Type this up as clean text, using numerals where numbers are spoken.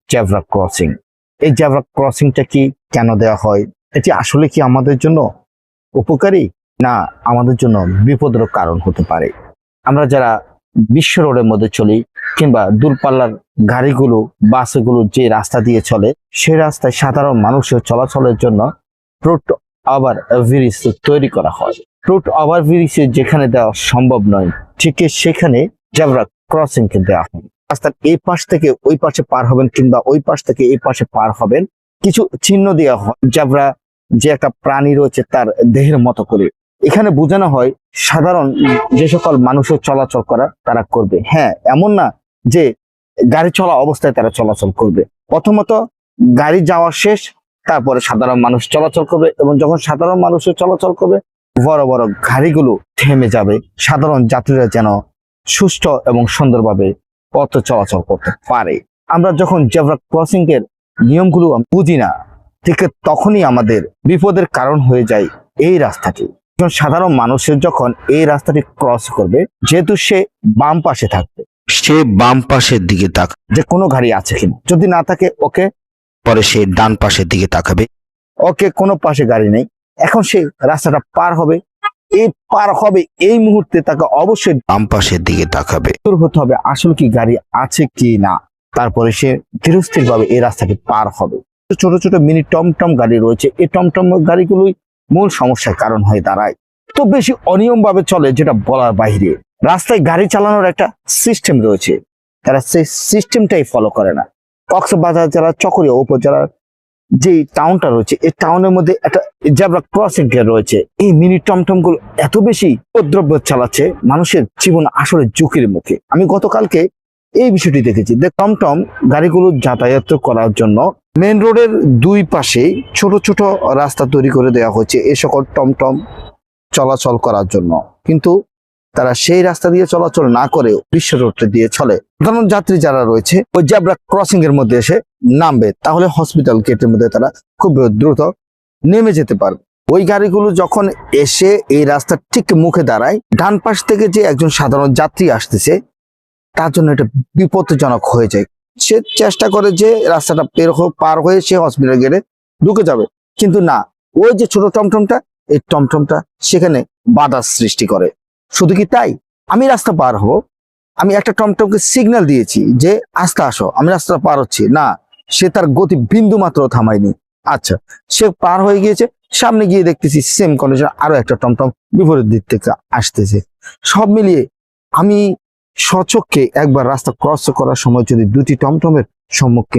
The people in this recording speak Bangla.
Zebra crossing. এই জেব্রা ক্রসিংটা কি, কেন দেওয়া হয়, এটি আসলে কি আমাদের জন্য উপকারী না আমাদের জন্য বিপদের কারণ হতে পারে? আমরা যারা বিশ্ব রোডের মধ্যে চলি কিংবা দূরপাল্লার গাড়িগুলো বাসগুলো যে রাস্তা দিয়ে চলে, সেই রাস্তায় সাধারণ মানুষের চলাচলের জন্য ফুট ওভার ব্রিজ তৈরি করা হয়। ফুট ওভার ব্রিজ যেখানে দেওয়া সম্ভব নয়, ঠিক সেখানে জেব্রা ক্রসিং কে দেওয়া হয়। রাস্তার এই পাশ থেকে ওই পাশে পার হবেন কিংবা ওই পাশ থেকে এই পাশে পার হবেন, কিছু চিহ্ন দেওয়া হয়। জেব্রা যে একটা প্রাণী রয়েছে তার দেহের মতো করে, এখানে বোঝানো হয় সাধারণ যে সকল মানুষের চলাচল করা তারা করবে। হ্যাঁ, এমন না যে গাড়ি চলা অবস্থায় তারা চলাচল করবে। প্রথমত গাড়ি যাওয়া শেষ, তারপরে সাধারণ মানুষ চলাচল করবে, এবং যখন সাধারণ মানুষের চলাচল করবে বড় বড় গাড়িগুলো থেমে যাবে, সাধারণ যাত্রীরা যেন সুষ্ঠু এবং সুন্দরভাবে পথ চলাচল করতে পারে। আমরা যখন জেব্রা ক্রসিং এর নিয়মগুলো বুঝি না, ঠিক তখনই আমাদের বিপদের কারণ হয়ে যায় এই রাস্তাটি। সাধারণ মানুষের যখন এই রাস্তাটি ক্রস করবে, যেহেতু সে বাম পাশে থাকবে, সে বাম পাশের দিকে তাকাবে যে কোনো গাড়ি আছে কিনা, যদি না থাকে ওকে পরে সে ডান পাশের দিকে তাকাবে, ওকে কোনো পাশে গাড়ি নেই, এখন সে রাস্তাটা পার হবে। এই মুহূর্তে তাকে অবশ্যই বাম পাশের দিকে তাকাবে, হতে হবে আসলে কি গাড়ি আছে কি না, তারপরে সে ধীরস্থির ভাবে এই রাস্তাটি পার হবে। ছোট ছোট মিনি টমটম গাড়ি রয়েছে, এই টমটম গাড়িগুলোই মূল সমস্যার কারণ হয়ে দাঁড়ায়। তো বেশি অনিয়ম ভাবে চলে, যেটা বলার বাইরে। রাস্তায় গাড়ি চালানোর একটা সিস্টেম রয়েছে, তারা সেই সিস্টেমটাই ফলো করে না। কক্সবাজার জেলার চকরিয়া উপজেলার যে টাউনটা রয়েছে, এই টাউনের মধ্যে একটা জেব্রা ক্রসিং রয়েছে। এই মিনি টমটম গুলো এত বেশি উপদ্রব চালাচ্ছে, মানুষের জীবন আসলে ঝুঁকির মুখে। আমি গতকালকে এই বিষয়টি দেখেছি যে টমটম গাড়িগুলো যাতায়াত করার জন্য মেন রোডের দুই পাশে ছোট ছোট রাস্তা তৈরি করে দেওয়া হয়েছে এই সকল টমটম চলাচল করার জন্য, কিন্তু তারা সেই রাস্তা দিয়ে চলাচল না করে বিশ্ব রোডটা দিয়ে চলে। সাধারণ যাত্রী যারা রয়েছে ওই জেব্রা ক্রসিং এর মধ্যে এসে নামবে, তাহলে হসপিটাল গেটের মধ্যে তারা খুব দ্রুত নেমে যেতে পারবে। ওই গাড়িগুলো যখন এসে এই রাস্তার ঠিক মুখে দাঁড়ায়, ডান পাশ থেকে যে একজন সাধারণ যাত্রী আসতেছে তার জন্য এটা বিপজ্জনক হয়ে যায়। সে চেষ্টা করে যে রাস্তাটা পার হয়ে সে হসপিটাল গেটে ঢুকে যাবে, কিন্তু না, ওই যে ছোট টমটমটা, এই টমটমটা সেখানে বাধা সৃষ্টি করে। শুধু কি তাই, আমি রাস্তা পার হব, আমি একটা টমটমকে সিগন্যাল দিয়েছি যে আস্তে আসো, আমি রাস্তা পার হচ্ছি না, সে তার গতি বিন্দু মাত্র থামায়নি। আচ্ছা, সে পার হয়ে গিয়েছে, সামনে গিয়ে দেখতেছি সেম কন্ডিশন আরো একটা টমটম বিপরীত দিক থেকে আসতেছে। সব মিলিয়ে আমি স্বচক্ষে একবার রাস্তা ক্রস করার সময় যদি দুটি টমটমের সম্মুখীন